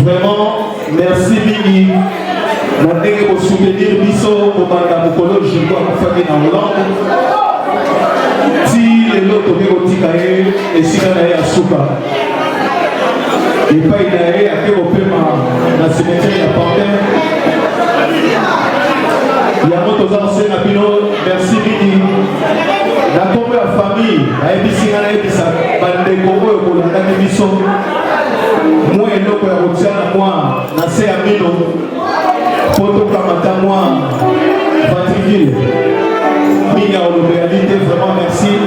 Vraiment, merci Mini. Mon nez au souvenir biso au Bandamukolo, je dois me faire dans Hollande. Si les autres ont dit et si on a souka. Et pas il a été au paiement dans le cimetière de la Panthère. Il y a d'autres anciens Abino, merci Mini. La première famille, a été si on a été sa bandeko pour la télévision. Moi et l'autre à moi, Nassé Amino, Poto Kamata, moi, Patrick, Mia, réalité, vraiment merci.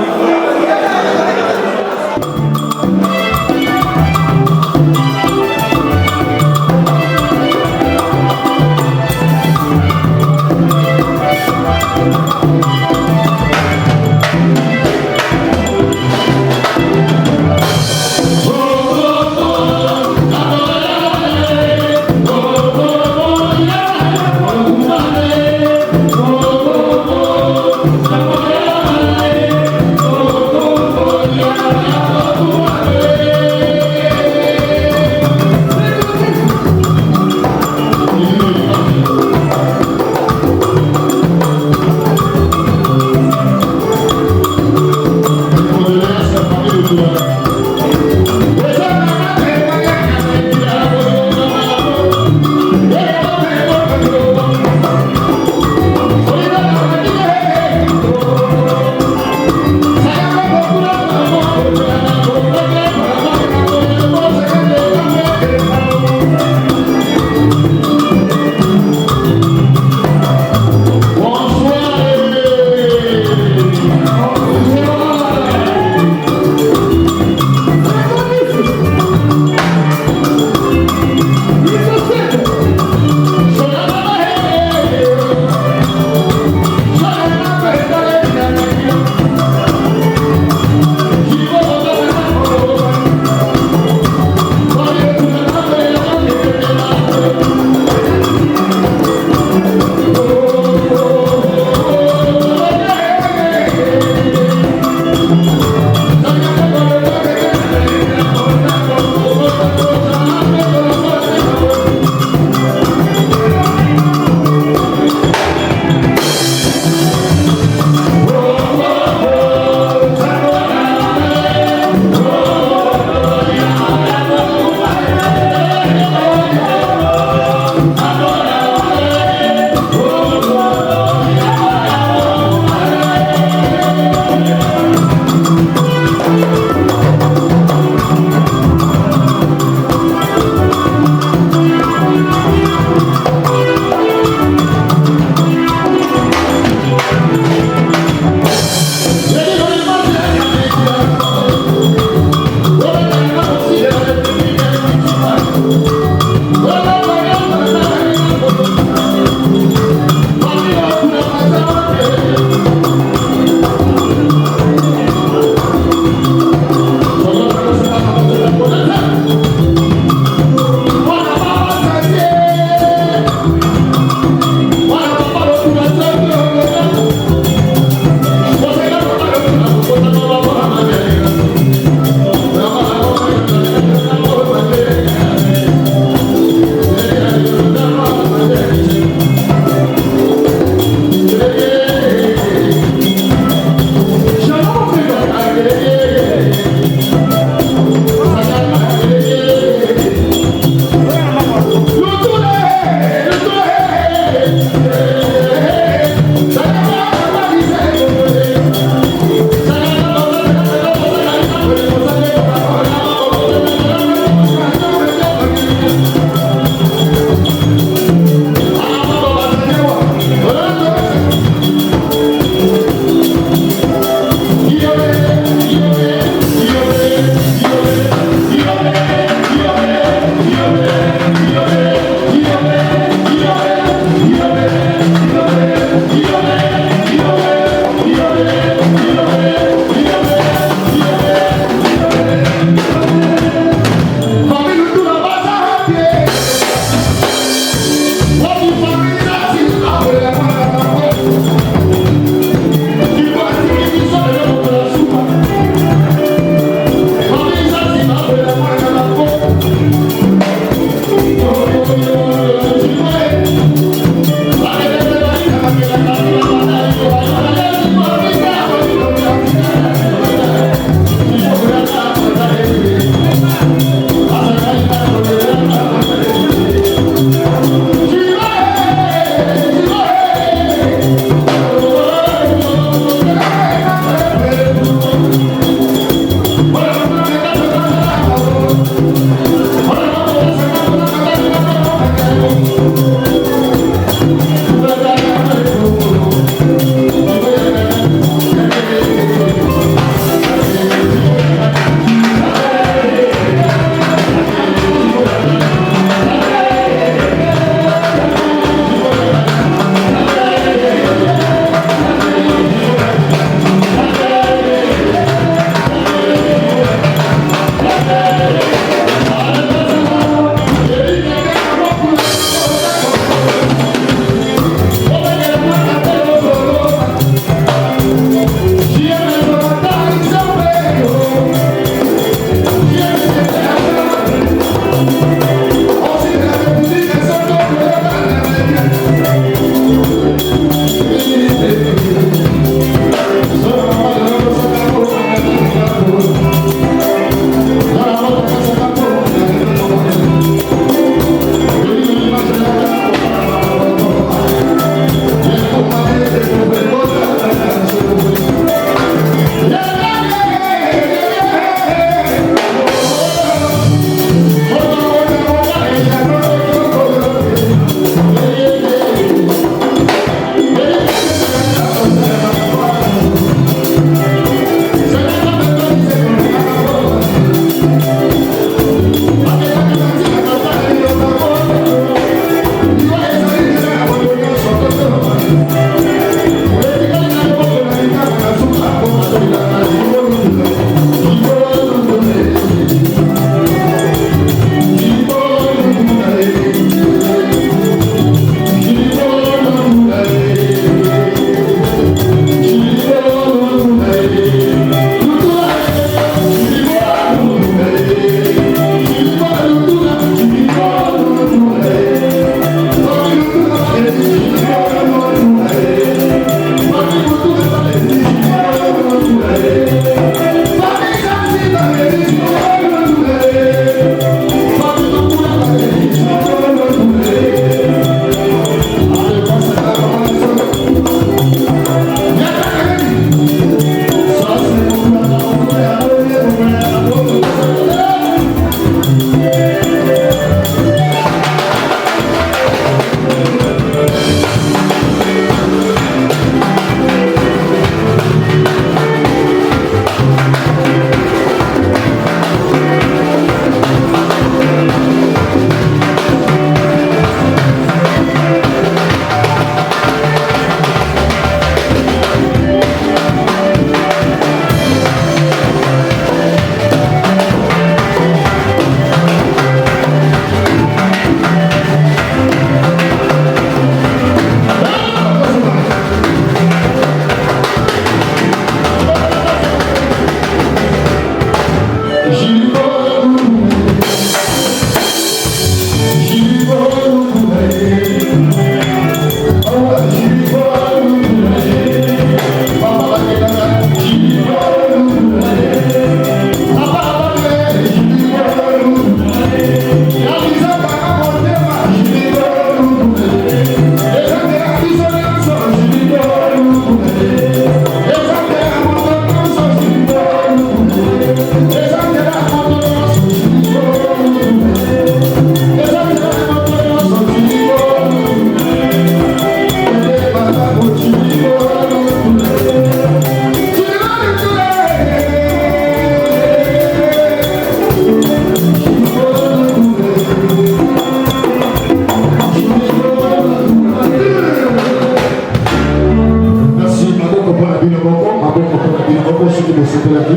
soki bosepelaki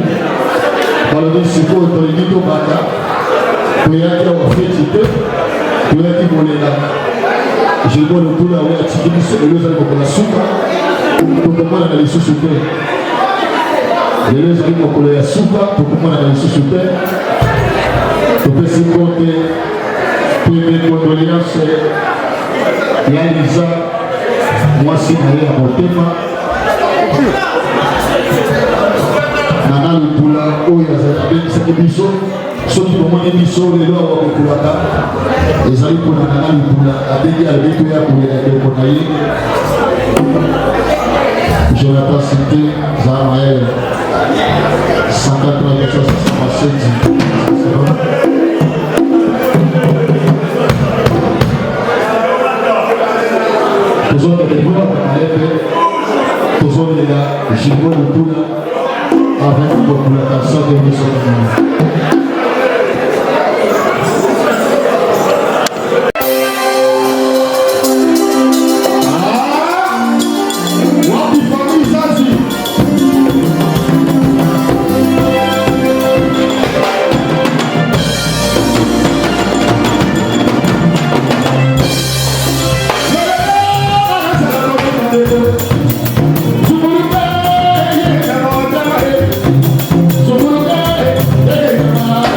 balobi sikoyo tolingi tobanda toyaki awa feti te toyaki kolela Gilbert Lutula oyo atiki biso lelo ezali kokola suka tokomona na lisusu te lelo ezali mokolo ya suka tokomona na lisusu te topesi kote peme condoléance ya Liza mwasi na ye ya motema Nana Lutula oyo abengisaki biso soki tomoni biso lelo awa kokolaka ezali mpona Nana Lutula abengi alobi toya kolela ndeko na ye Jonathan Sinte Zamael 183 Tozonga devoa maebe tozonga Gilbert Lutula avec la population de Mississippi. Hey!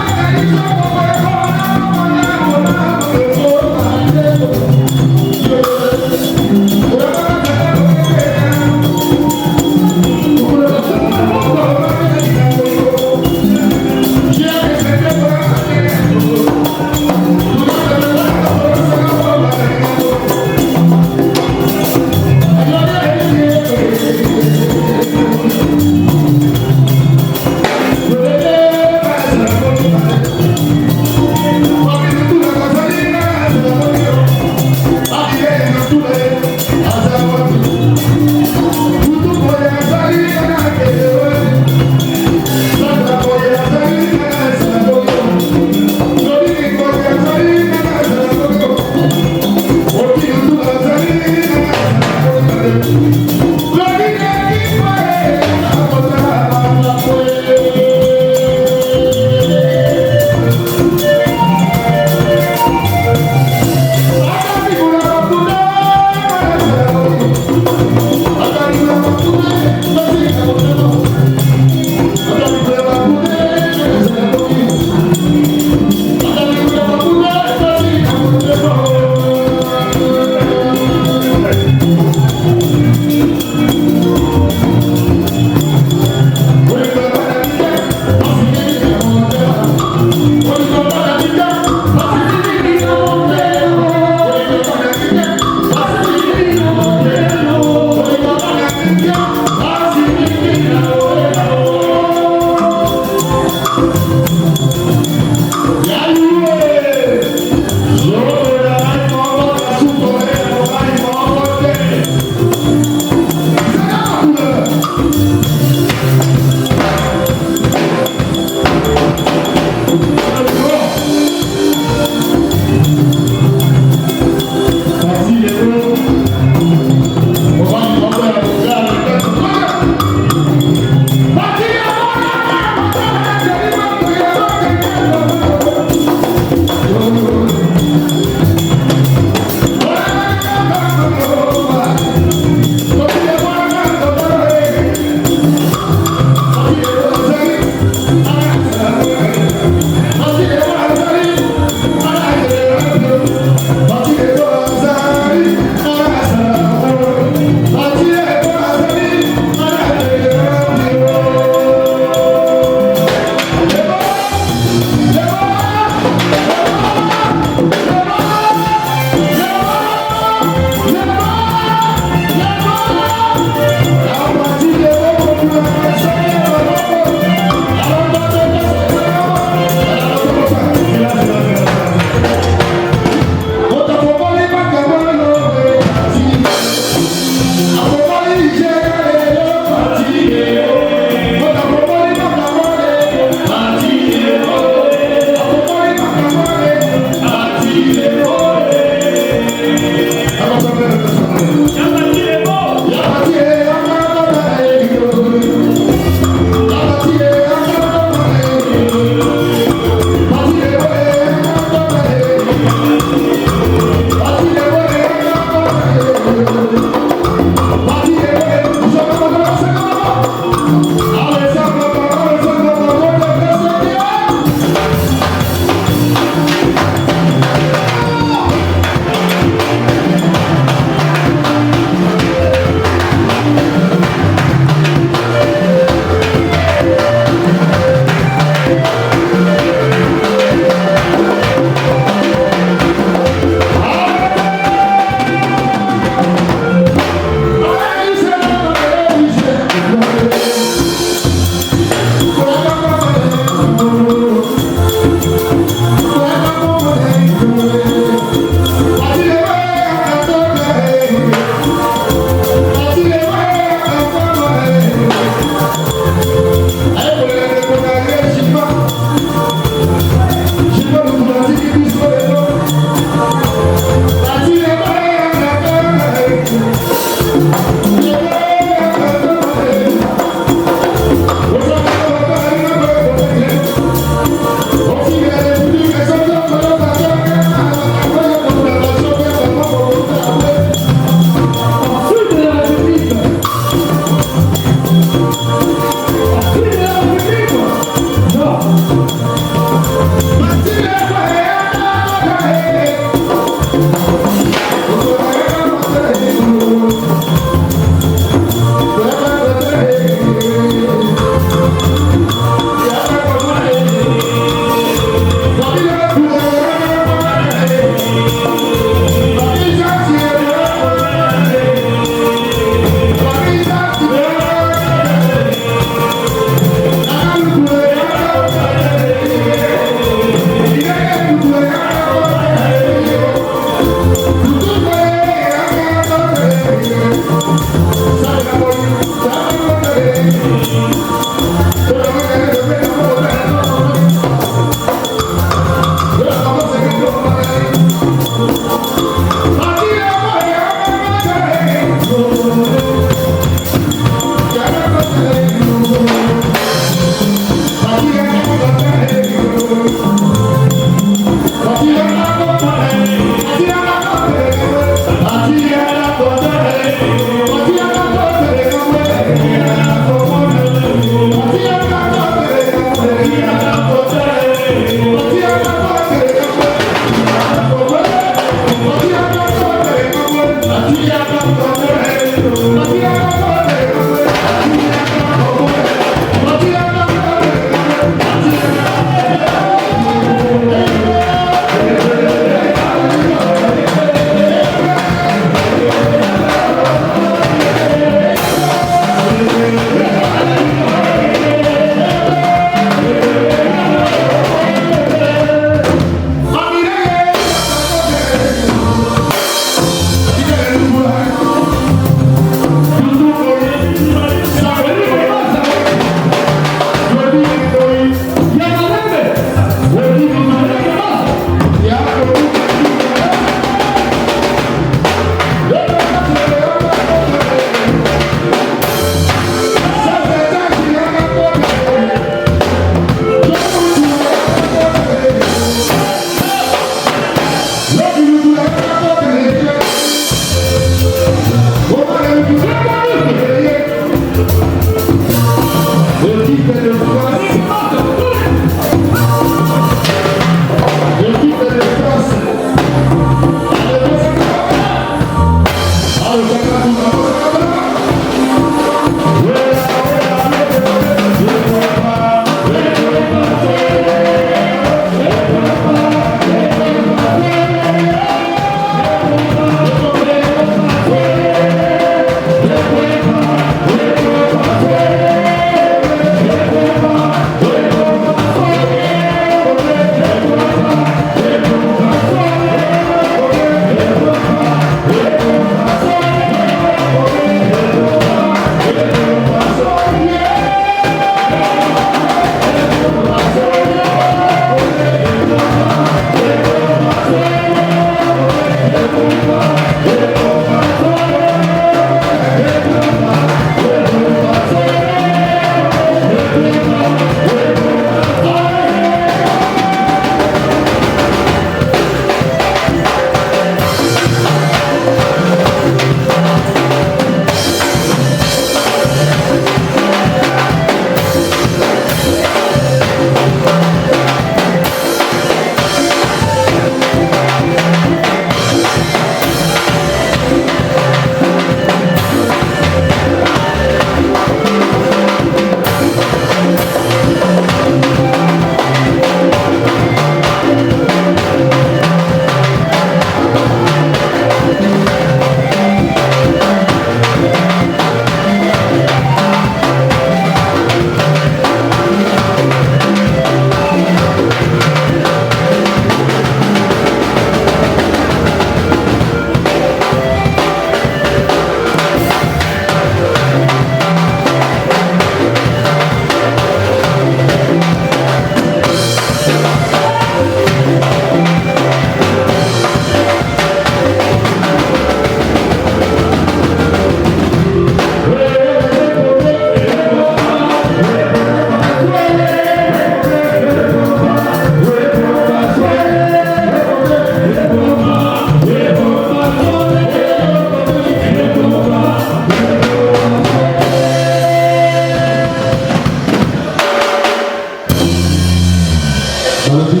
balobi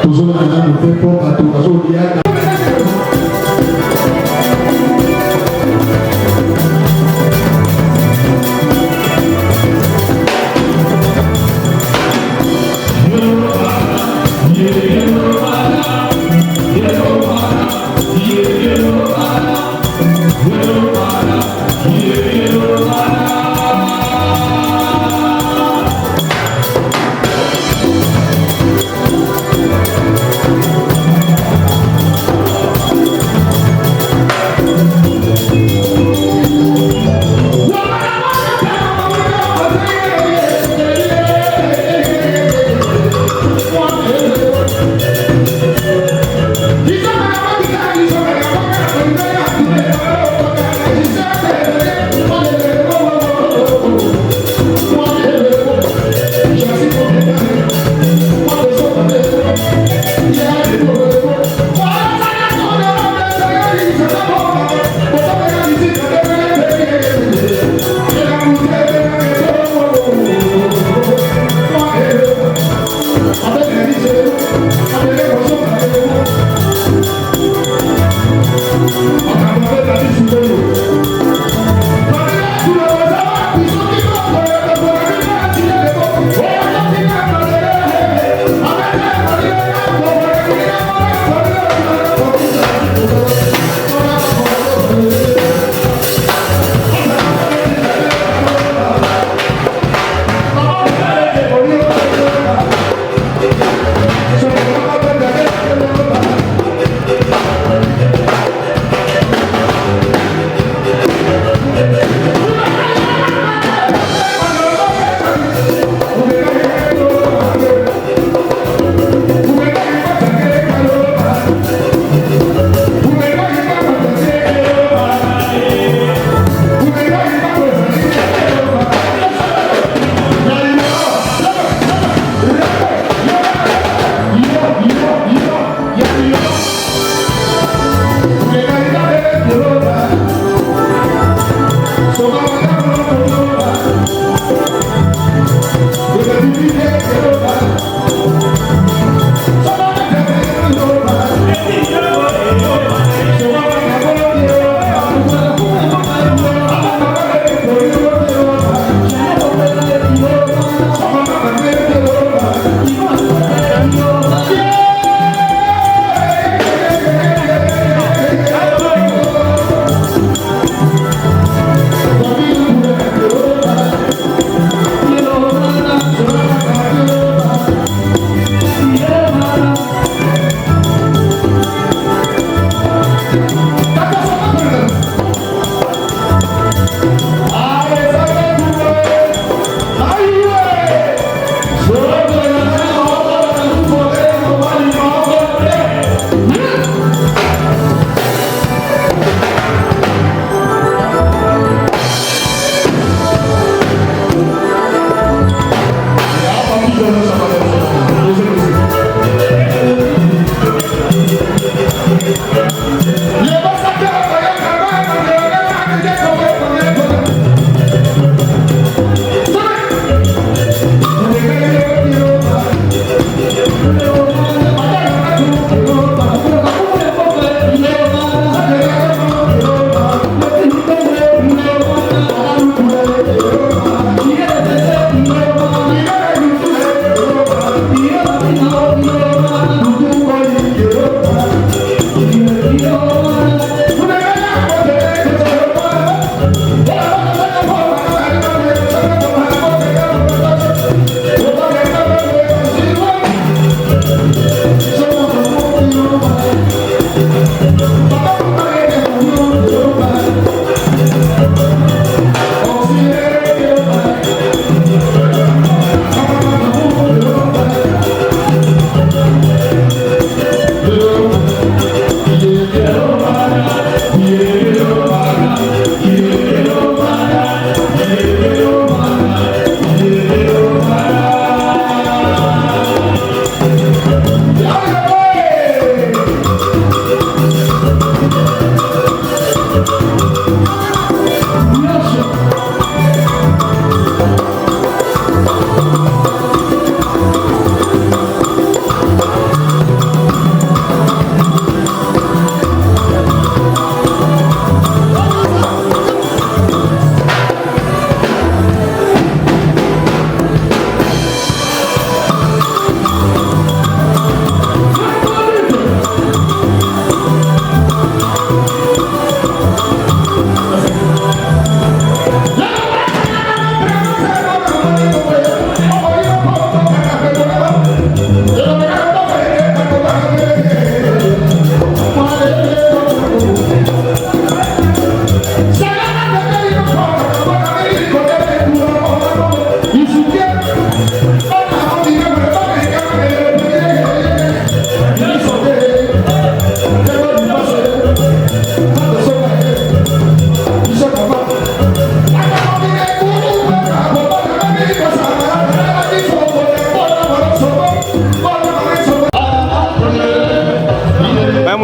tozolakana mope mpo bato bazoliaka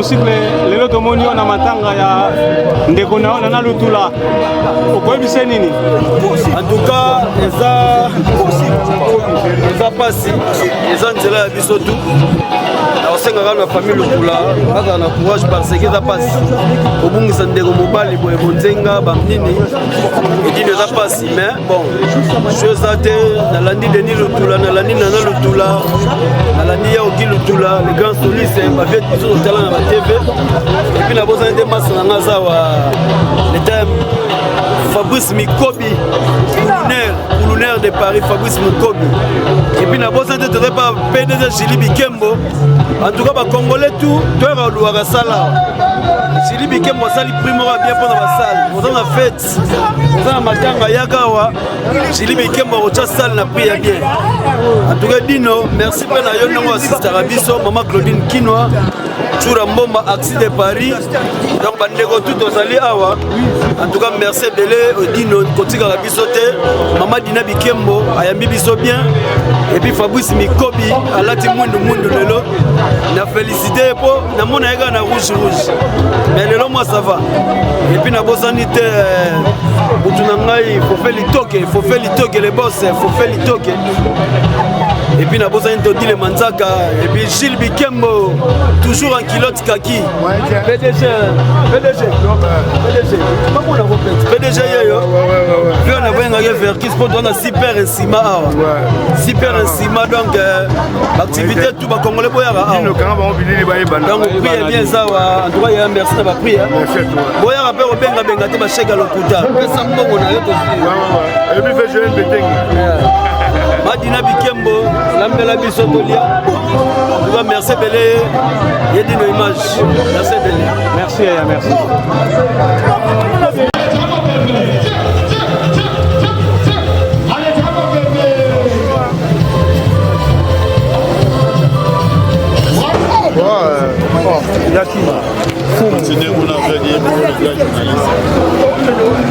musicle lelo tomoni na matanga ya ndeko na lutula okoyebise nini? En tout cas eza pasi eza nzela ya biso tu osengaka na famille lutula kaka na courage parce que eza pasi obungisa ndeko mobali boye bonzenga bamnini edini eza pasi mais bon chose te nalandi Denis Lutula nalandi Nana Lutula nalandi Yaoki Lutula les grands solistes bavie biso totala na batv et puis nabosani te masa nanga aza wa l'état Fabrice Mikobi Pulunaire de Paris Fabrice Mikobi et puis nabosani te tote pa PDG Julie Bikembo en tout cas ba congolais tout toyaka oluwaka sala Julie Bikembo asali primora bien mpona basale oza na fete oza na matanga yakawa Julie Bikembo akotya sale na prix ya bien en tout cas Dino merci mpe na yo ndongo asistaka biso mama Claudine Kinwa Choura Mbomba Axi de Paris donc bandeko tout ozali awa en tout cas merci ebele Dino kotikaka biso te mama Dina Bikembo ayambi biso bien et puis Fabrice Mikobi alati mwindu lelo na félicité po namona yeka na rouge mais lelo moi ça va et puis nabosani te butu na ngai faut faire litoke les boss faut faire litoke et puis nabosani to dile manzaka et puis Gilles Bikembo toujours en kilote kaki PDG PDG yeyo puis on a vu un vers qui sport on a super encima super encima donc l'activité tout ba congolais boyaka donc prier bien ça en tout cas merci na ba prier boyaka pe obenga te ba cheka lokuta pesa mbongo na yo to et puis fait jeune beteng Madina Bikembo lambela biso tolia en tout cas merci belé yedi no image merci belé Merci.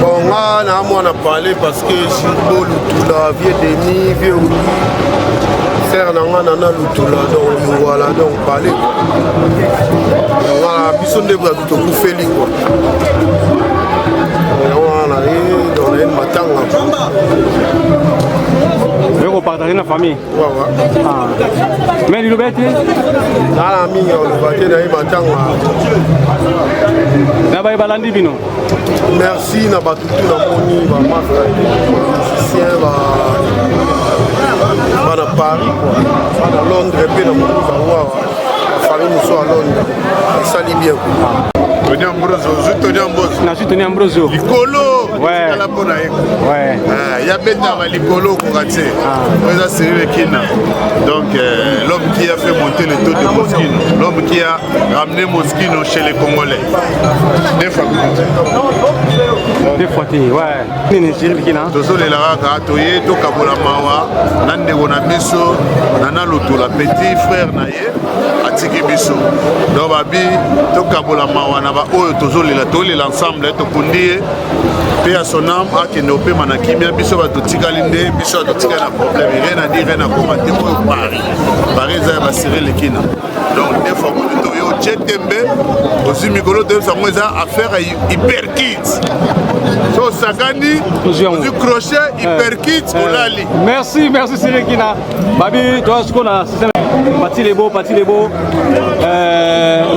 Bon, on a parlé parce que Gilbo Lutula, vieux Denis, vieux Ouli, frère Nana Lutula, donc voilà, donc parler. Voilà, bisson de bras tout au Félix quoi. On a une matanga. Vous partagez la famille. Ouais. Mais il est dans la mine, on va tenir une matanga. Merci na batutu na moni ba mafra musicien ba na Paris quoi ba na Londres pe na moni ba wa famille muso à Londres et ça li bien Tony Ambroso Licolo ouais la bona ouais ya beta ba Licolo ko raté ça c'est le kina donc l'homme qui a fait monter le taux de Moschino l'homme qui a ramené Moschino chez les Congolais des fois ouais nini c'est kina tozole la ka toye to kabola mawa nande gona biso nana Lutula petit frère na ye atiki biso donc babi to kabola mawa na ba oyo tozolela tolela ensemble to kundie pe à son âme akende opema na kimia biso ba totikali nde biso totikali na problème rien à dire rien à commenter pour Paris za ba serrer les kina donc des fois ko to yo Chetembe aussi mikolo de ça moi ça affaire hyper kit so sakani du crochet hyper kit olali merci Sirekina babi toi ce qu'on a Pati Lebo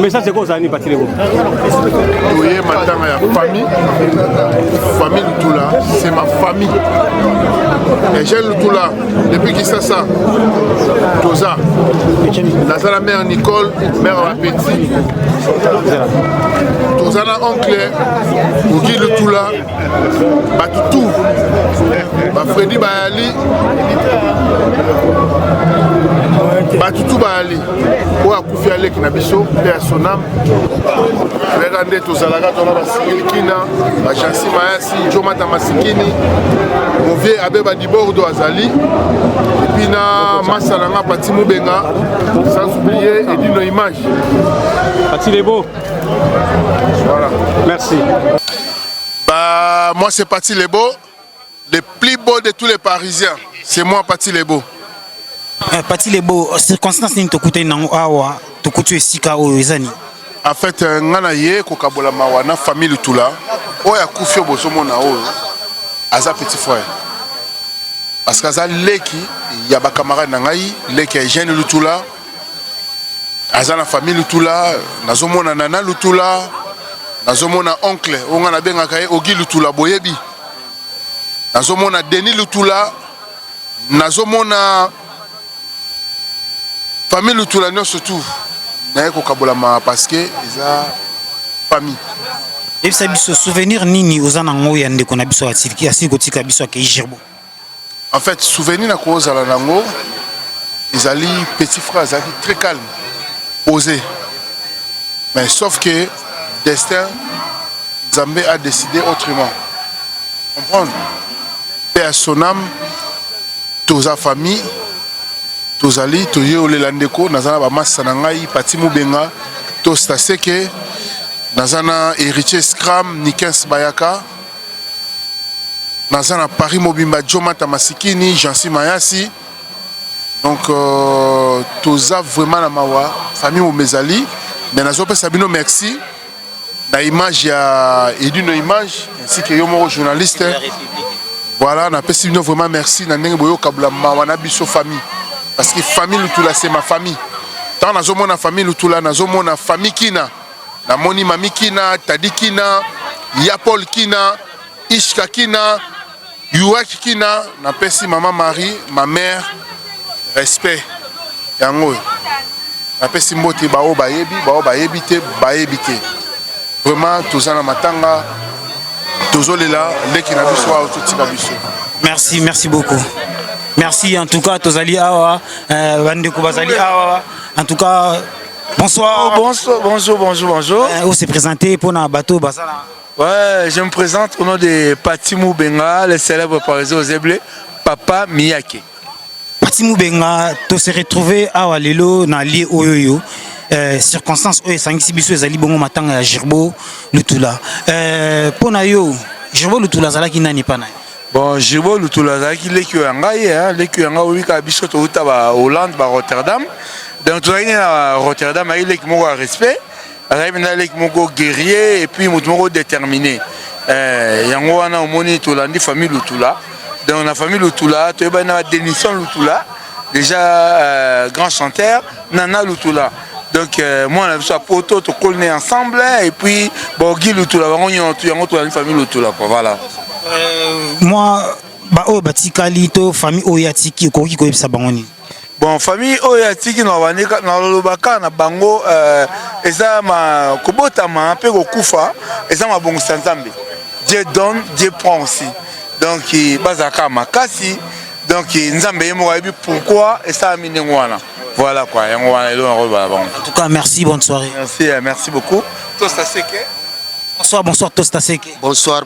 message c'est quoi ça ni Pati Lebo oui matanga ya famille Lutula c'est ma famille et j'ai Lutula depuis qui ça Toza la mère Nicole mère à petit Toza na oncle Ogi Lutula Batutu Freddy Bayali Batutu Bayali ou à Koufi Alek Nabiso père son âme regardez tous à la gare de la Sikina à Chansi Mayasi Jomata Masikini mon vieux Abeba Dibordo Azali et puis na Masalanga Pati Moubenga sans oublier Edino Image Pati Lebo voilà merci bah moi c'est Pati Lebo le plus beau de tous les Parisiens c'est moi Pati Lebo. Pati Lebo, circonstance ni tokuta nango awa tokutu esika oyo ezani. En fait, ngana ye kokabola mawana famille Lutula. Oya kufio bosomo na o. Aza petit frère. Parce que aza leki ya ba camarade na ngai, leki ya jeune Lutula. Aza na famille Lutula, nazomona nana Lutula, nazomona oncle, onga na benga kaye Ogi Lutula boyebi. Nazomona Denis Lutula, nazomona famille Lutula non surtout. Naeko kabolama parce que eza famille. Et ça biso souvenir nini ozana ngo ya ndeko na biso atiki asi kotika biso ke Girbo. En fait, souvenir na ko zala nango, ezali petit frère ezali très calme, posé. Mais sauf que destin Zambé a décidé autrement. Comprendre? Père son âme, toza famille, tozali toye olelandeko nazana ba massa na ngai pati mubenga to staseke nazana héritier Scram Nikens Bayaka nazana Paris Mobimba Jomata Masikini Jansi Mayasi. Donc toza vraiment na mawa famille Omezali mais nazo pesa bino merci na image ya Edino image ainsi que yomo journaliste. Voilà, na pesa bino vraiment merci na ndenge boyo kabla mawa na biso famille. Parce que famille Lutula c'est ma famille. Tant nazo mona famille Lutula nazo mona famille Kina. Na moni mami Kina, Tadi Kina, Yapol Kina, Ishka Kina, Yuak Kina, na pesi maman Marie, ma mère, respect. Yango. Na pesi mbote bao bayebi te. Vraiment tozana matanga tozolela leki na biso wa otutika biso. Merci beaucoup. Merci en tout cas tozali awa bandeko bazali awa en tout cas bonsoir. Bonjour. On s'est présenté pour na bateau bazala. Ouais, je me présente au nom de Patimou Benga, le célèbre parisien aux Eblés, Papa Miyake. Patimou Benga, to se retrouver awa lelo na lié oyoyo. Circonstances oyo sangisi biso ezali bongo matanga ya Girbo Lutula. Pona yo Girbo Lutula zalaki nani pana? Bon, Girbo Lutula zalaki leki yanga leki yanga wika biso to uta ba Hollande ba Rotterdam. Donc tu à Rotterdam a leki moko respect, arrive na leki moko guerrier et puis moko déterminé. Yango wana omoni to landi famille Lutula. Donc la famille Lutula, to ba na Denison Lutula, déjà grand chanteur, Nana Lutula. Donc moi on a vu ça poto to colné ensemble et puis Bogi Lutula on y a une famille Lutula quoi voilà. Moi ba o batikali to famille oyatiki ko ki ko yebisa bangoni. Bon famille oyatiki na wanika na lobaka na bango eza ma kobota ma pe ko kufa eza ma bongo sanzambe. Dieu donne, Dieu prend aussi. Donc bazaka makasi donc nzambe yemo yebi pourquoi et ça amine ngwana. Voilà quoi, en tout cas, merci, bonne soirée. Merci beaucoup. Tostaseke. Bonsoir, Tostaseke. Bonsoir.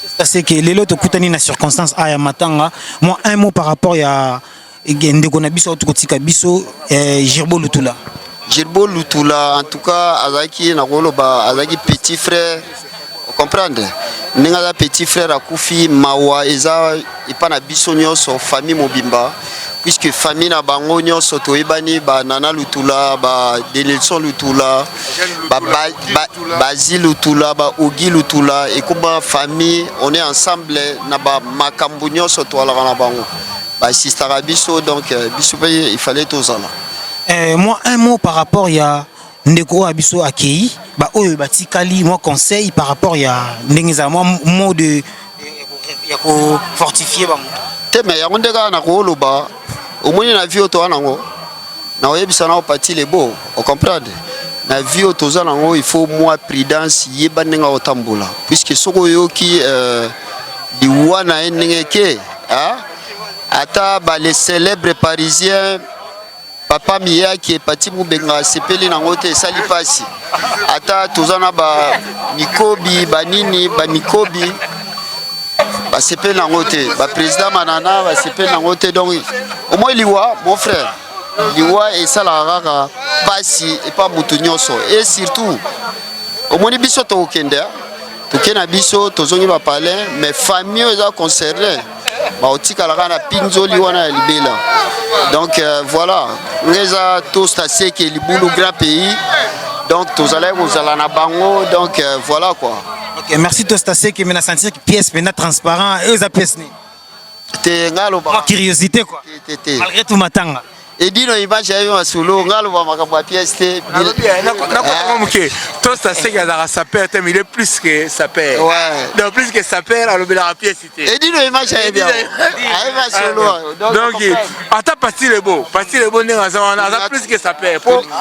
Tostaseke, les lots de na circonstance à matanga. Moi, un mot par rapport à Ndekonabiso, Biso, Girbo Lutula. Girbo Lutula, en tout cas, Azaki, Azaki petit frère, vous comprenez? Nenga petit frère à Koufi, Mawa, Eza, Ipana Biso Nyos, famille Mobimba. Puisque famille na bango nyonso toyebani ba Nana Lutula ba Denelson Lutula ba Basil Lutula ba Ogi Lutula et comme famille on est ensemble na ba makambu nyonso toala na bango ba sister biso donc biso il fallait tozala. Moi un mot par rapport ya ndeko abiso akei ba oyo batikali moi conseil par rapport ya ndengeza moi mot de ya ko fortifier bango. Mais on ndeka na ko loba au moins na vie auto anango na oyebisa na opati les beaux on comprend na vie auto zanango il faut moi prudence yeba nenga otambula puisque soko yoki liwa na enengeke ata ba les célèbres parisiens Papa Miyake Patimou Benga sepeli nango te sali pasi ata tozana ba mikobi banini ba mikobi ba sepeli nango te ba président Manana ba sepeli nango te donc au moins liwa mon frère liwa et ça la rara pasi et pas mutunyoso et surtout au moins biso to kenda to kena biso tozongi ba parler mais famille eza concerné baotikalaka na pinzoli wana ya libela. Donc voilà, ngeza tostase ke libulu grand pays. Donc tous allez vous allez na bango, donc voilà quoi. Ok, merci tostase ke mena sentir que pièce pena transparent et za pièce ni. Te ngalo ba. Curiosité quoi. Malgré tout matanga. Et dis-nous, il va gérer un solo, on va ma pièce. Il est plus que sa père. Ouais. Donc, plus que sa père, alors la pièce. Et dis-nous, il va gérer bien. Il va solo. Donc, attends, parti le beau. Parti le beau, on a plus que sa père.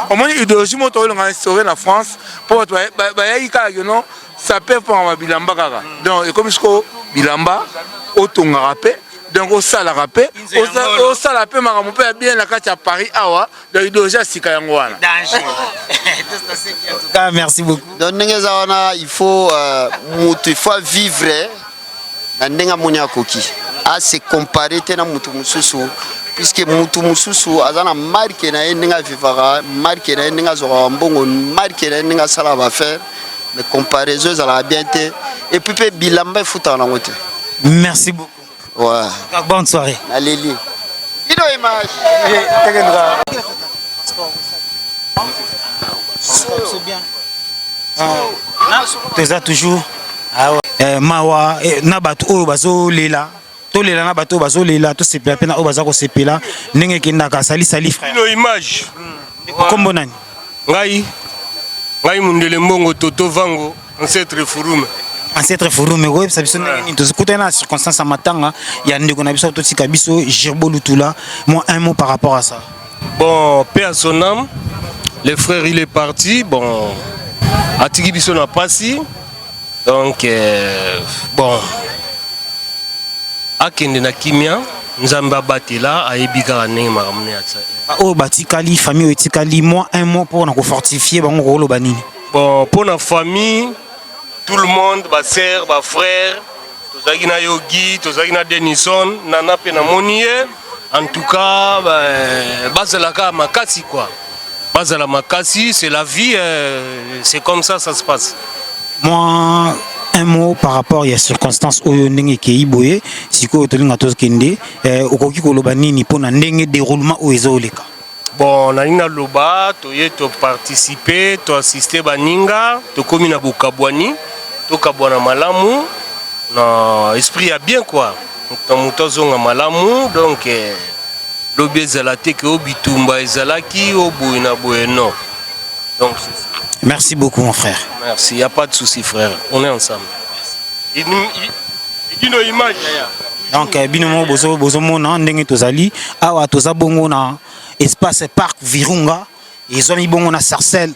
Au moins, il doit jouer mon tour en sauver en France. Pour toi, sa père pour un bilamba. Donc, comme je dis, bilamba, auton rapé. Donc au sala rapé, au sala rapé mon père bien la carte à Paris awa, donc il doit déjà sika yangwana. En tout cas, merci beaucoup. Donc il faut vivre na ndenga monia koki. À se comparer tena mutu mususu puisque mutu mususu azana marque na ndenga vivara, marque na ndenga zora mbongo, marque na ndenga sala va faire, mais comparaison ça la bien té et puis bilamba futa na ngote. Merci beaucoup. Ouais. Bonne soirée. Allez, vidéo image. C'est bien. Tu toujours. Mawa, Nabato, Obazo, Lila. To lela na bato bazo lela to sepela pena o bazako sepela ndenge kindaka sali frère. Vidéo image. Kombo nani? Ngai mundele mbongo Toto Vango, ancêtre Furume. Ancêtre Furume web sabiso nini tozikuta na circonstance matanga ya ndeko na biso totika biso Gerbo Lutula. Moi un mot par rapport à ça. Bon, paix à son âme. Le frère il est parti, bon atiki biso na pasi. Donc bon akende na kimia nzamba batela aebika ndenge makamune atsa. Oh batikali famille etikali moi un mot pour na ko fortifier bango ko lo banini. Bon pour la famille tout le monde, ma sœur, ma frère, tozaki na Yogi, tozaki na Denison, nana pe na Monie. En tout cas, bazalaka makasi quoi. Bazala makasi, c'est la vie, c'est comme ça se passe. Moi un mot par rapport à circonstances oyo ndenge ke iboye, siko tolinga tozkende, okoki ko loba nini pona ndenge déroulement o ezoleka. Bon, na loba, toye to participer, to assister baninga, to komi na Bokabwani. Tokabwana malamu na esprit a bien quoi mutazonga malamu donc lobi ezalate ke obitumba ezalaki oboyina boyeno donc merci beaucoup mon frère. Merci, il y a pas de souci frère, on est ensemble. Il nos images donc binomo bozo mona ndenge tozali awa tozabongo na espace parc Virunga ils ont mis bongo na sarcelle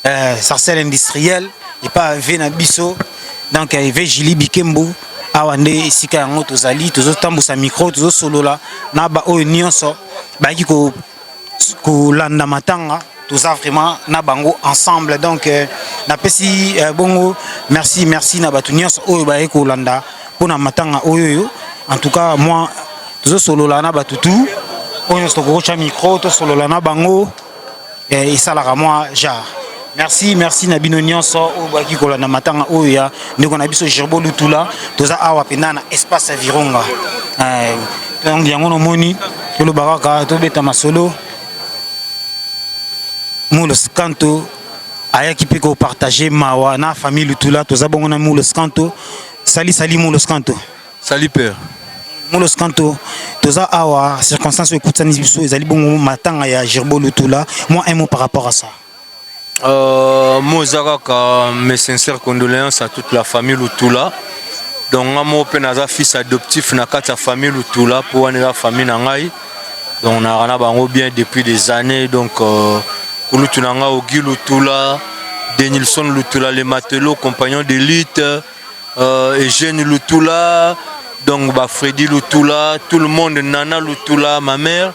industrielle et pas vena biso donc il veut Jili Bikembo awande isika yango tozali tozotambusa micro tozo solola na ba o nyonso ba ki ko landa matanga toza vraiment na bango ensemble donc na pesi bongo merci na batu nyonso o ba ko landa pona matanga oyo en tout cas moi tozo solola na batu tout on se ko cha micro to solola na bango et ça la moi genre merci na bino nyonso o baki kolanda matanga oyo ya ndeko na biso Gerbo Lutula toza awa pena na espace Virunga donc yango no moni to lo baraka to beta masolo Moulos Kanto ayaki pe ko partager mawa na famille Lutula toza bongo na Moulos Kanto sali Moulos Kanto sali père Moulos Kanto toza awa circonstance ekutani biso ezali bongo matanga ya Gerbo Lutula. Moi un mot par rapport à ça. Mozaraka, mes sincères condoléances à toute la famille Lutula. Donc, moi, je suis fils adoptif dans la famille Lutula pour la famille Nangai. Donc, on a bien depuis des années. Donc, Kulutunanga, Ogi Lutula, Denilson Lutula, les matelots, compagnons d'élite, Eugène Lutula, donc Freddy Lutula, tout le monde, Nana Lutula, ma mère.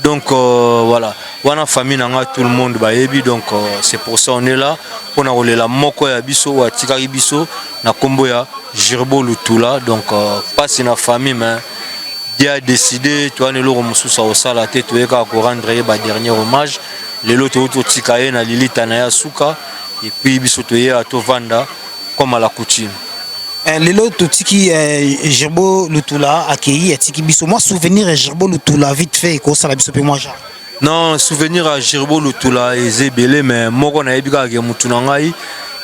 Donc voilà, wana famille nanga tout le monde baebi donc c'est pour ça on est là pour na rolela moko ya biso wa tikari biso na kombo ya Gerbo Lutula donc passe na famille mais Dieu a décidé tu vois ne lo mususa au sala te to eka ko rendre ba dernier hommage lelo to tikaye na lilita na ya suka et puis biso to ya to vanda comme à la coutume. Lelo totiki Gerbo Lutula accueilli atiki biso. Moi souvenir Gerbo Lutula vite fait ko sala biso pe moi genre. Non, souvenir à Gerbo Lutula et Zebele mais moko na yebika ke mutuna ngai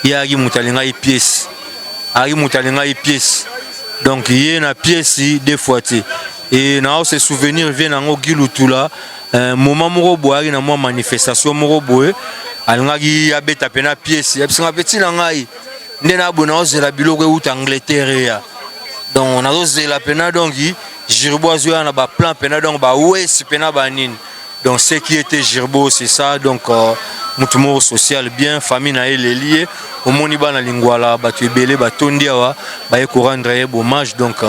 ya gi mutalinga i pièce. Ari mutalinga i pièce. Donc il y a une pièce deux fois et na ce souvenir vient en Gi Lutula moment moko boari na moi manifestation moko boé alingaki abeta pena pièce ya bisinga petit na ngai ndena bona ozela biloko ut Angleterre ya donc on a ozela pena donc Gerbo azwa na ba plan pena donc ba ouest pena ba nini donc ce qui était Gerbo c'est ça donc mutumo social bien famille na ele lié au moni bana lingwala batu ebele batondi awa ba ko rendre hommage donc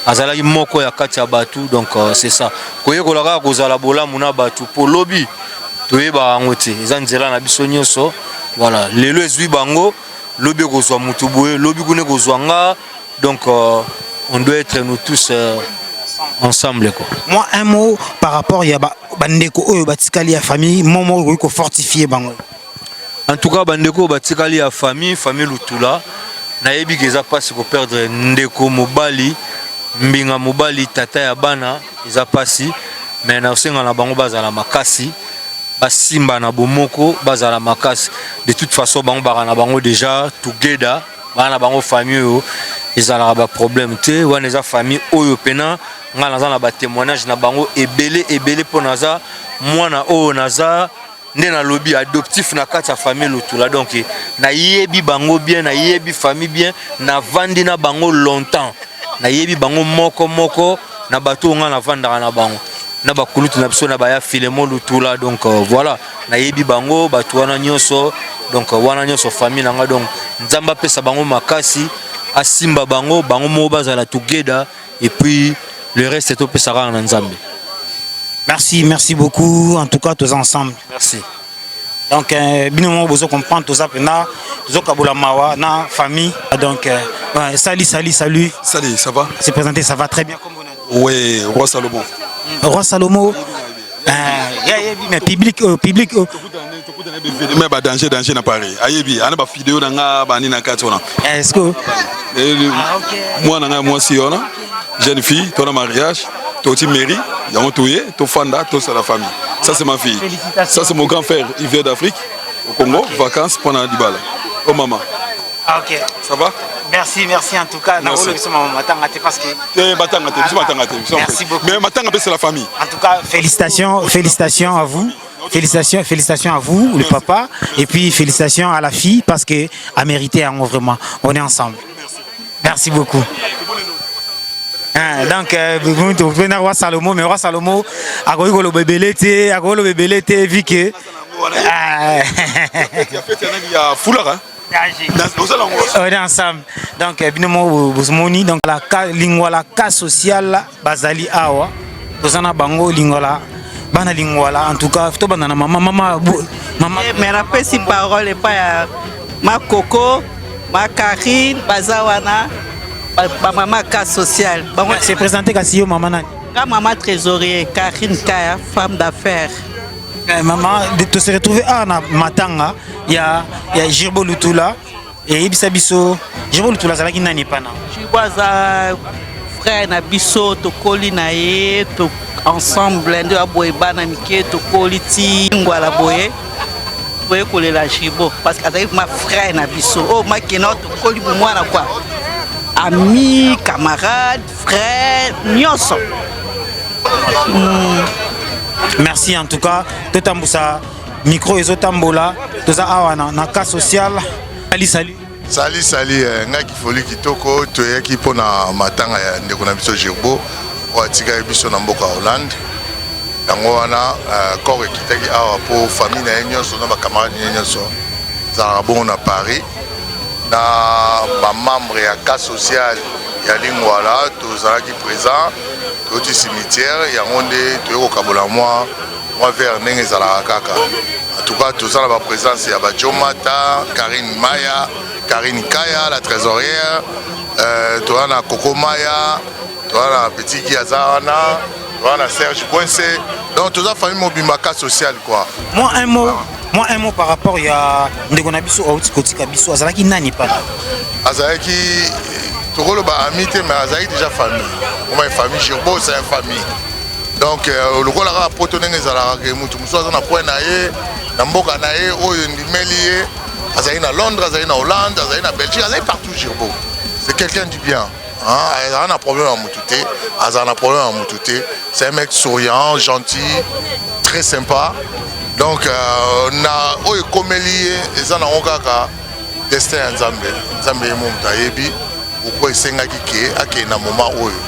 azalaki moko ya kati ya batu donc c'est ça koyekola kaka kozala bolamu na batu po lobi toyeba yango te eza nzela na biso nyonso voilà lelo ezwi bango lobi kozwa mutu boye lobi kune kozwa nga donc on doit être nous tous ensemble quoi. Moi un mot par rapport ya bandeko oyo batikali ya famille momo ko fortifier bango. En tout cas bandeko batikali ya famille Lutula na yebi keza passe ko perdre ndeko mobali mbinga mobali tata ya bana eza pasi mais na osenga na bango bazala makasi basimba na bomoko bazala makasi de toute façon bango na bango déjà together bana bango famille yo ezala ba problème te wana eza famille oyo pena nga naza na ba témoignage na bango ebele po naza mwana oyo naza nde na lobby adoptif na kati ya famille Lutula donc na yebi bango bien na yebi famille bien na vandi na bango longtemps na yebi bango moko na bato nga na vandaka na bango na bakulutu na biso na baya Filemon Lutula donc voilà na yebi bango bato wana nyonso donc wana nyonso famille nanga donc nzamba pesa bango makasi asimba bango mo bazala together et puis le reste est au pesara na nzambe. Merci beaucoup en tout cas tous ensemble. Merci. Donc binomo bozo comprendre tous ça pena bozo kabula mawa na famille donc salut salut ça va c'est présenté ça va très bien comme vous. Oui Roi Salomo mais public mais ba danger na Paris ayebi ana ba vidéo na nga ba ni na katona est-ce que moi na nga moi si ona jeune fille ton mariage ton mairie yango toye to fanda to c'est la famille ça c'est ma fille ça c'est mon grand frère il vient d'Afrique au Congo vacances pendant Dibala oh maman ok ça va merci en tout cas merci parce que merci beaucoup mais matanga c'est la famille en tout cas félicitations à vous. Félicitations à vous, le papa, et puis félicitations à la fille parce qu'elle a mérité vraiment. On est ensemble. Merci beaucoup. Donc, vous venez Roi Salomo, mais Roi Salomo a le bébé l'été, vu que. On est ensemble. Donc, donc la lingua cas sociale, Bazali Awa, Tozana Bango Lingala. Bana lingwala en tout cas to bana na maman mais la petite parole est pas ma coco ma Karine bazawana ba maman cas social c'est présenté kasi maman nani maman trésorier Karine Kaya femme d'affaires maman de se retrouver à na matanga ya Gerbo Lutula et ibisa biso Gerbo Lutula zalaki nani pana Chibaza frère na biso to koli na ye to ensemble ndio aboye bana mike to quality ngwala boye kolela Gerbo parce que azali ma frère na biso oh makena to koli mwana kwa ami camarade frère nyonso. Merci en tout cas totambusa micro ezotambola toza awa na cas social salut nga kifoli kitoko toyaki pona matanga ya ndeko na biso Gerbo watika biso na mboka Hollande yango wana corps ekitaki awa po famille na nyonso na ba camarades nyonso za bon na Paris na ba membre ya cas social ya lingwala tozalaki présent toti cimetière yango nde toyeko kabola moi vers ndenge ezalaka kaka en tout cas tozala ba présence ya ba Jomata Karine Maya Karine Kaya la trésorière toana Coco Maya toana Petit Giazana toana Serge Coincé donc toute la famille mobimaka social quoi. Moi un mot par rapport ya ndeko na biso auti kotika biso azalaki nani pa azalaki Tokolo ba amité mais azali déjà famille. Comment une famille Girbo c'est une famille. Donc le rôle à potonner les ala que mutu muso na point na ye na mboka na ye oyo ndimeli ye azali na Londres, azali na Hollande, azali na Belgique, azali partout Girbo. C'est quelqu'un du bien. Il a un problème à Moutouté, c'est un mec souriant, gentil, très sympa. Donc, na oyo komeli eza na ngaka destin ya Nzambe. Nzambe mo mutayebi uko esenga kike ake na moment oyo.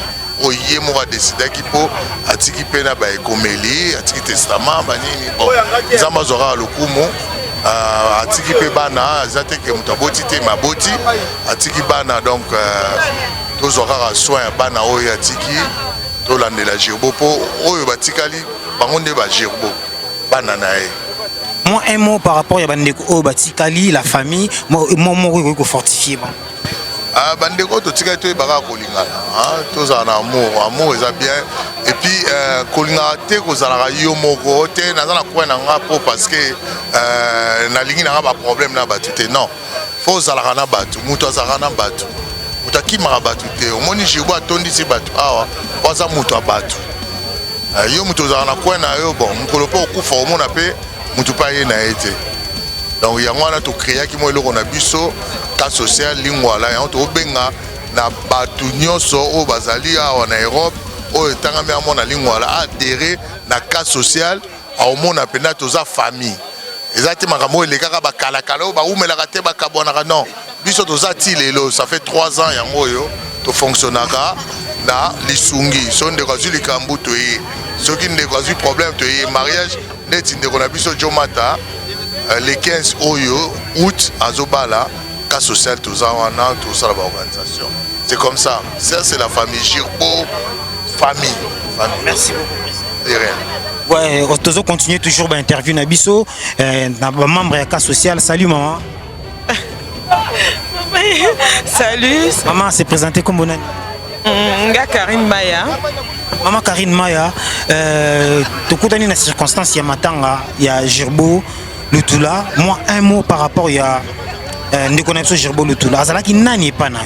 Oye mo va décider ki po atiki pe na ba ekomeli, atiki testament banini bon. Nzamba zora lokumu atiki pe bana azate ke mutaboti te maboti atiki bana donc tous aura soin bana oyo atiki to landela Girbo po oyo batikali bangonde ba Girbo bana nae. Moi un mot par rapport à bandeko oyo batikali la famille moi ko fortifier ba. Bandeko to tikali to baka kolingana tous en amour eza bien et puis kolingana te ko zalaka yo moko te nazana kwa na nga po parce que na lingi na ba problème na batu te non faut zalaka na batu muto azalaka na batu utaki marabatu te omoni Girbo atondisi batu awa waza mutu abatu yo mutu za na kwena yo bon mukolo po okufa omona pe mutu pa ye na ete donc yango wana to créer ki mo eloko na biso cas social lingwala yango to benga na batu nyonso o bazali awa na Europe o etangami amona lingwala adhérer na cas social omona pena toza famille ezati makambo elekaka bakalakala o ba umelaka te bakabonaka non biso tozati lelo ça fait 3 ans yango yo to fonctionnaka na lisungi so ndeko azwi likambu to ye soki ndeko azwi problème to ye mariage neti ndeko na biso Jomata le 15 oyo août azobala cas social toza wana tosala ba organisation c'est comme ça c'est la famille Girbo famille. Merci beaucoup. De rien. Ouais, on continue toujours l'interview Nabiso, membre de la cas social. Salut maman. Salut. Maman s'est présentée comme bonne. Karine Maya. Maman Karine Maya, tu connais la circonstance, il y a Matanga, il y a Girbo, Lutula. Moi, un mot par rapport, il y a Girbo, Lutula. Azala qui n'est pas là.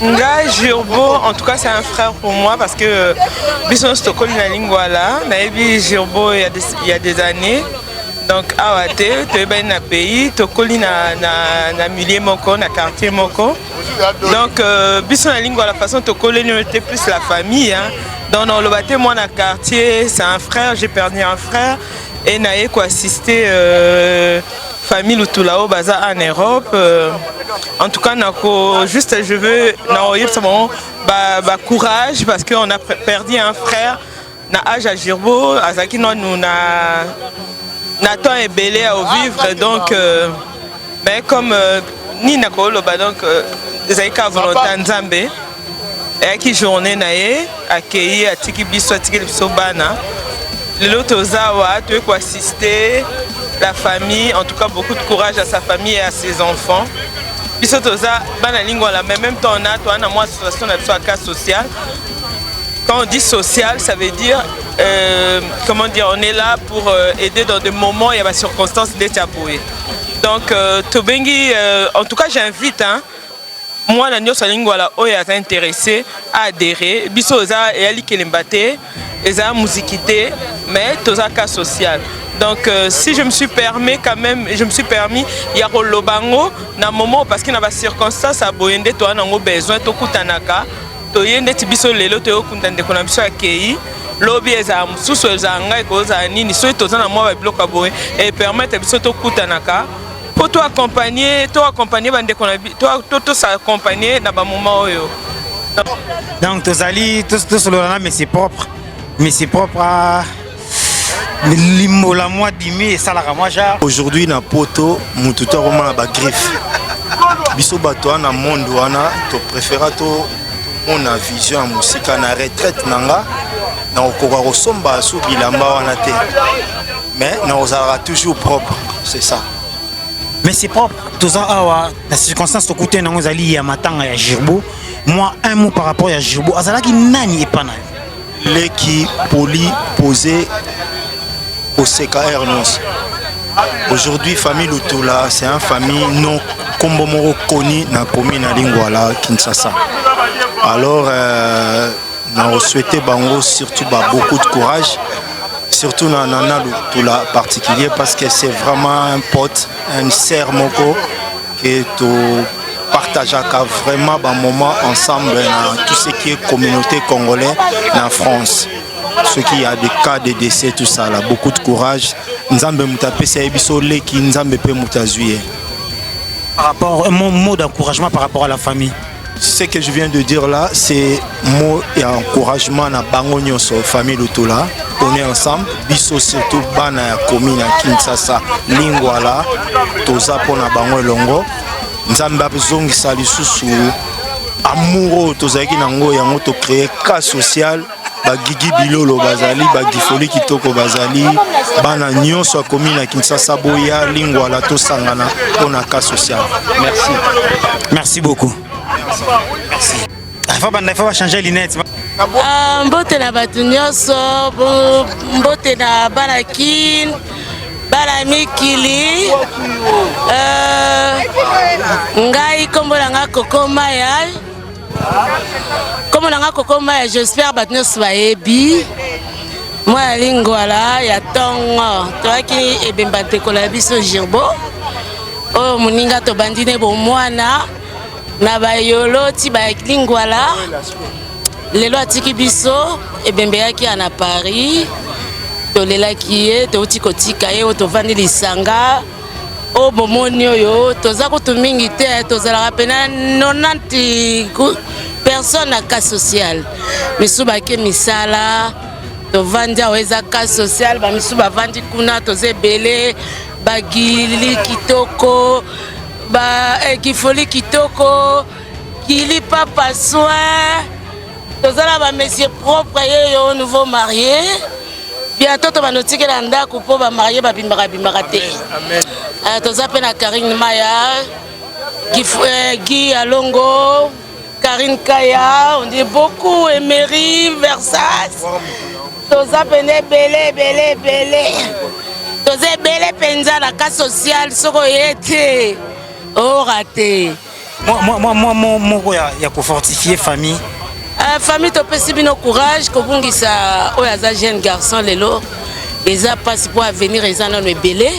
Nga Girbo, en tout cas c'est un frère pour moi parce que Bison Stockholm na lingwala, naebi Girbo il y a des années. Donc awate, tu es ben na pays, Tokoli na milieu moko, na quartier moko. Donc Bison na lingwala façon Tokoli n'était plus la famille hein. Donc dans le bâtiment moi na quartier, c'est un frère, j'ai perdu un frère et naé ko assister famille Lutulao baza en Europe. En tout cas, juste je veux courage parce qu'on a perdu un frère na âge à Girbo, à Zaki nous Nathan est belé à vivre donc mais comme ni nakolo donc Zaika volonté Nzambe et qui journée naé accueilli à tiki biso bana l'autre ozawa tu peux assister la famille, en tout cas beaucoup de courage à sa famille et à ses enfants. Mais même temps on a moi situation de cas social. Quand on dit social, ça veut dire comment dire, on est là pour aider dans des moments, il y a des circonstances d'étabouer. Donc Tobengi, en tout cas j'invite hein, moi la Nyos Lingwala est intéressé à adhérer. Bisoza et Ali Kelembate, eza musiquité, mais toza cas social. Donc si je me suis permis quand même, il y a Rolobango dans moment parce qu'il y a des circonstances à Boyende, tu as besoin de kutanaka, tu as des tibiso lelo, tu as kuntande konamiso akei, lobby eza mususu eza ngai koza nini, so tu as moi bloc aboye et permettre biso to kutanaka pour toi accompagner bande konabi, toi s'accompagner dans ba moment oyo. Donc tozali tous le là mais c'est propre à aujourd'hui na poto mututo roma ba griffe biso bato na monde wana to préféra to mona vision musika na retraite nanga na okoka kosomba su bilamba wana te mais na ozara toujours propre c'est ça mais c'est propre toza awa la circonstance to côté na ngozali ya matanga ya Girbo moi un mot par rapport à Girbo azala ki nani epana leki poli posé au CKR. Aujourd'hui, famille Lutula, c'est une famille non kombo moko koni na commune na Lingwala Kinshasa. Alors na souhaité bango surtout beaucoup de courage, surtout na tout la particulier parce que c'est vraiment un pote, un sœur moko que tu partageons vraiment un moment ensemble dans tout ce qui est communauté congolaise en France. Ceux qui a des cas de décès, tout ça, là, beaucoup de courage. Nzambe mutape c'est ebiso leki nzambe pe mutazuye. Par rapport un mot d'encouragement par rapport à la famille. Ce que je viens de dire là, c'est mot et encouragement na bango nyonso famille Lutula. On est ensemble, biso surtout bana ya commune à Kinshasa, Lingwala, toza pona bango longo. Nzambe abzongisa lisusu amoureux tozaki nango yango to créer cas social. Bagigi bilolo bazali bagifoli kitoko bazali bana nyonso ya commune ya Kinshasa boya Lingwala to sangana pona cas social. Merci. Merci beaucoup. Merci. Il faut changer les lunettes. Mbote na batu nyonso, mbote na banakin, bana mikili. Ngai kombo nga Koko Maya. Comme on a Kokoma, j'espère que nous soyons moi, Lingwala, il y a tant toi qui est bien battu con la biso Girbo. Oh, mon ninga to bandine bon moi na bayolo ti ba Lingwala. Les lois tiki biso et bien qui en a Paris. To lela qui est to ti kotika ye to vandi lisanga. Oh, bomonio yo to za ko to mingi te to za la rapena 90 personne à cas social. Misuba ke misala to vanja weza cas social ba misuba vandi kuna to zebele bagili kitoko ba kifoli kitoko kili papa soin to zala ba monsieur propre yo nouveau marié bientôt to ba notike la ndako po ba marié ba bimbaka te. Amen. To zape na Karine Maya Guy Alongo Karine Kaya, on dit beaucoup, Emery, Versace. Toza pene belé. Toza belé penza la cas sociale, soko yete. Oh raté. Moi, il y a fortifier famille. Famille, tu peux si bien courage, que bon ça, oh yaza jeune garçon lelo, ils a passé pour venir ils en ont belé.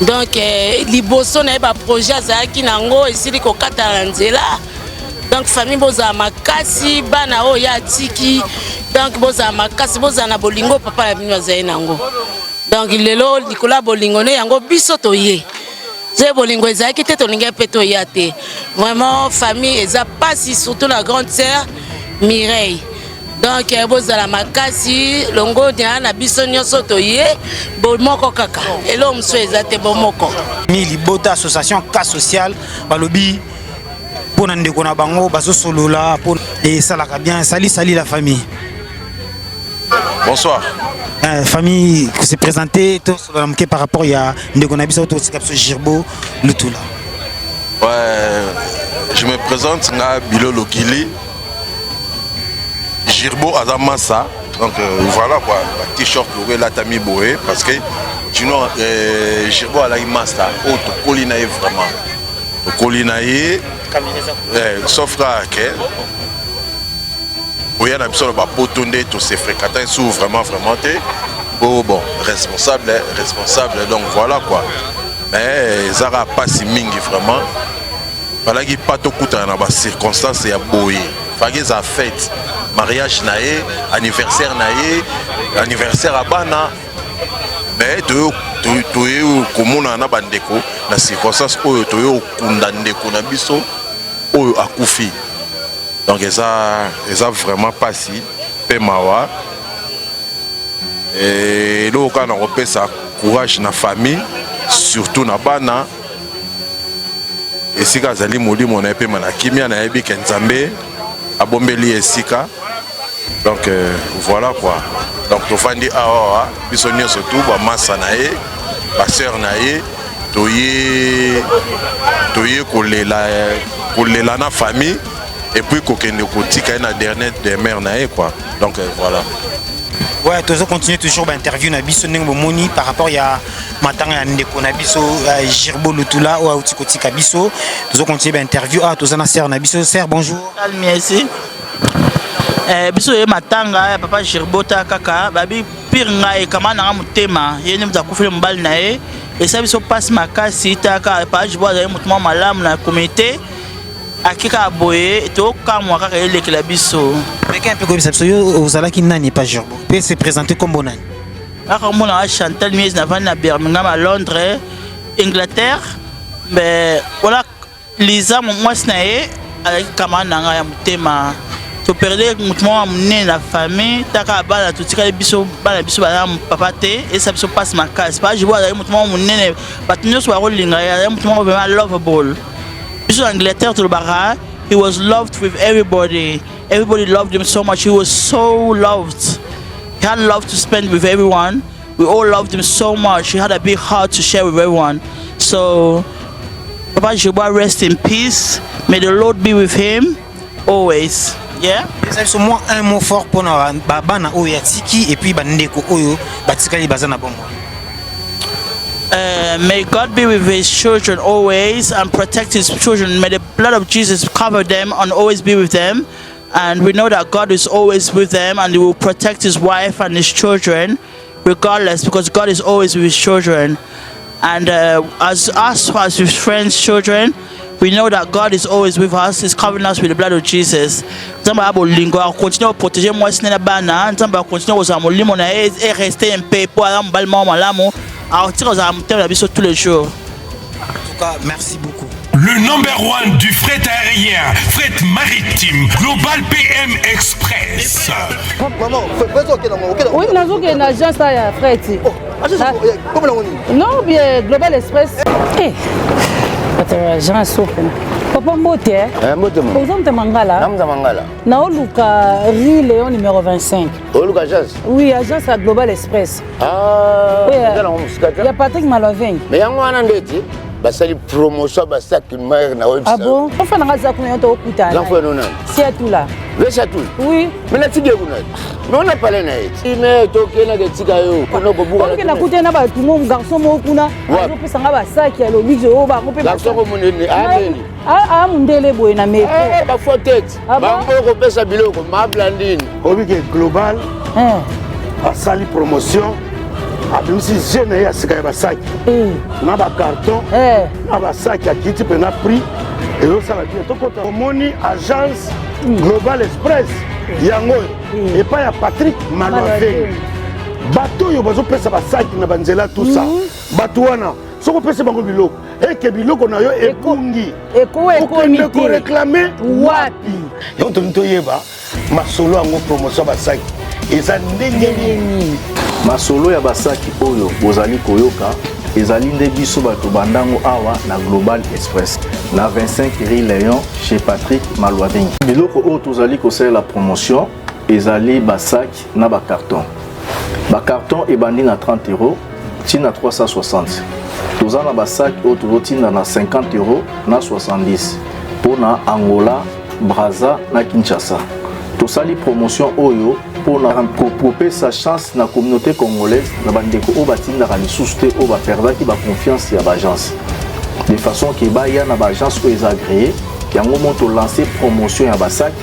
Donc liboso na ba projet azaki nango esili ko kata nzela. Donc famille boza makasi bana o ya tiki donc boza makasi boza na bolingo papa la bino zaye nango donc lelo likola bolingo ne yango biso toye ze bolingo ezaki te tolinga peto ya te vraiment famille eza pasi surtout la grande sœur Mireille donc boza la makasi longo dia na biso nyonso toye bomoko kaka elo mso ezate bomoko mi libota association cas social balobi pour n'en qu'on a bango baso solo là et ça la bien sali la famille. Bonsoir. Famille qui s'est présentée par rapport il y a qu'on a biso to Girbo Lutula. Ouais, je me présente nga Bilolo Kili Girbo Azamasa donc voilà quoi t-shirt pour la tami boé parce que sinon Girbo a la master auto colinae vraiment colinae sauf que oui, on a besoin de potonner tous ces fréquentants sous vraiment bon responsable donc voilà quoi mais ça n'a pas si mingi vraiment fallait qu'il pas tout coûte dans les circonstances et à boyer fallait ça fête mariage naé anniversaire à bana mais tu comme on a bandeko la circonstance où tu es condamné qu'on a biso où a koufi donc ça vraiment pas si pemawa et là quand on repère ça courage na famille surtout na bana et si kazali moli mon épée mana kimia na ebi kenzambe abombeli esika donc voilà quoi donc to fandi awa biso nyonso tout ba massa na ye ba sœur na ye toye kolela na famille et puis kokende kotika na dernière des mères na ye quoi donc voilà. Ouais, tu continues toujours l'interview na biso ndenge bomoni par rapport ya matanga ya ndeko na biso Girbo Lutula ou Autikoti Kabiso. Tu continues l'interview ah tozana sœur na biso. Sœur, bonjour. Merci. Biso ye matanga ya papa Girbo ta kaka babi pire ngai kama na mutema yene mtakufile mbali na ye et ça biso passe makasi ta ka page bois ya mutima malamu na communauté akika boye to kamwa kaka elekela biso. Mais qu'un peu comme ça vous allez qui nani pas Girbo. Peut se présenter comme bonani. Aka mona Chantal Mies na vana Birmingham à Londres, Angleterre. Mais voilà Lisa moi snae avec kama na ya mutema. To perdre mutumo amné la famille taka bala tutika biso bala biso bala papa te et ça biso passe ma casse pas je vois mutumo amné batunyo so rolinga ya mutumo vraiment lovable biso Angleterre to le bara he was loved with everybody loved him so much he was so loved he had love to spend with everyone we all loved him so much he had a big heart to share with everyone so Papa Joba rest in peace may the Lord be with him always. Yeah. C'est moi un mot fort pour na bana oyatiki et puis bandeko oyo batikali bazana bombo. May God be with his children always and protect his children. May the blood of Jesus cover them and always be with them. And we know that God is always with them and he will protect his wife and his children regardless because God is always with his children. And as us as his friends' children, we know that God is always with us. He's covering us with the blood of Jesus. Nzamba abolingo continue protéger moi sinena bana. Nzamba continue ozamo limo na et rester en paix pour alam balma malamu. Alors tire ozamo terre biso tous les jours. En tout cas, merci beaucoup. Le number 1 du fret aérien, fret maritime, Global PM Express. Oui, nous avons une agence à fret. Non, bien Global Express. Agence open. Papa Mbote, vous êtes Mangala. Na Oluka Rue Léon numéro 25. Oluka agence? Oui, agence à Global Express. Ah, il y a Patrick Maloveng. Mais il y a un andeti. Basali promotion basaki mère na website. Ah bon? On fait un gaz à combien de temps? J'en fais non. C'est tout là. C'est tout. Oui. Mais la tige kuna. Mais on a parlé na it. Mais toke na ke tika yo. Kono bobuka. On na kuté na ba tout mon garçon mo kuna. On peut sanga ba saki ya lobi zo ba mo pe. Garçon ko munene ameni. Ah mundele boy na me. Eh ba fotete. Ba ko pesa biloko ma blandine. Obike global. Asali promotion. abimisi jeune ya sika ya basaki na bacarton na basaki akiti mpe na prix ezosala bien tokota omoni agence Global Express yango epai ya Patrick Maloveng bato oyo bazopesa basaki na banzela tout ça bato wana soki opesa bango biloko eke biloko na yo ekungi okende koreklame wapi yango toni toyeba masolo yango promotion basaki eza ndenge nini masolo ya basaki oyo bozali koyoka ezali nde biso bato bandango awa na Global Express na 25 Rue Léon chez Patrick Maloveng. Biloko oyo tozali kosalela la promotion ezali basaki na bacarton. Bacarton ebandi na 30 € tina 360. Toza na basaki oyo tozotinda na 50 € na 70 mpona Angola, Brazza na Kinshasa. Tosali promotion oyo pour sa chance na communauté congolaise na bandeko o batinda ka lisusu te o ba perdaki ba confiance ya bagence de façon que ba ya na bagence ko agréé yango moto lancer promotion ya basaki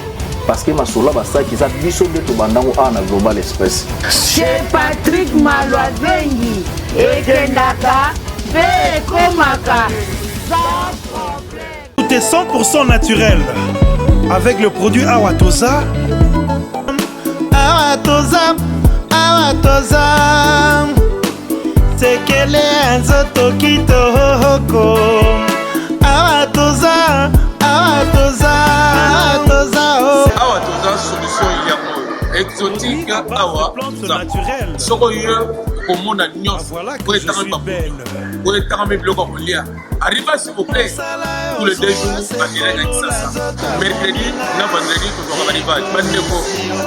parce que masolo basaki za biso de to bandango a na Global Express chez Patrick Maloveng ekendaka be komaka sans problème. Tout est 100% naturel avec le produit Awatosa. Awatosa sekele nzoto kitoko Awatosa solution yango exotique awa soko yo komona nyonso po etanga babu po etanga biloko kolia arrive s'il vous plaît tous les 2 jours en direct avec ça mercredi na vendredi to arrive bandeko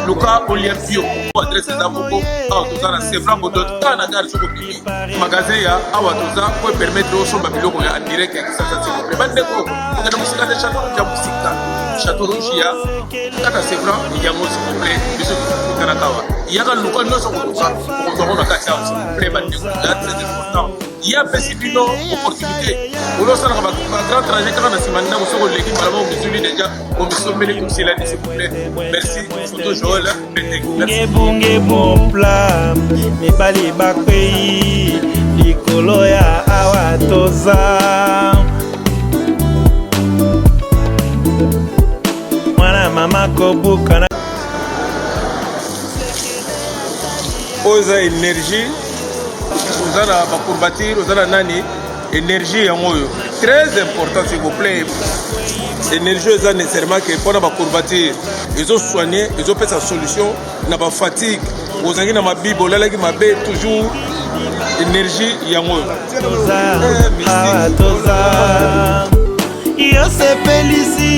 luka olia bio adresse za moko Awatosa na Sevrango dot na gare soko kili magasin ya Awatosa pour permettre au somba biloko ya en direct avec ça s'il vous plaît bandeko ngana musika de château ya musika Château Rouge ya kata c'est blanc yango s'il vous plaît biso tala kawa yaka luka nyonso koluka okomona kati awa s'il vous plaît bandeko là très important ya pesi bino opportunité olosalaka bagrand trajet kaka na nsima ndako soki oleki malama omisuli déjà omisombeli kosilani s'il vous plaît merci photo Joël ngebungebupla mibali bakwei likolo ya awa toza mwana mama kobuka oza énergie oza na bacourbature oza na nani énergie yango oyo très important s'il vous plaît énergie eza nécessairement ke mpona bacourbature ezosoigne ezopesa solution na bafatigue ozangi na mabibo olalaki mabe toujours énergie yango oyo toza yo sepelisi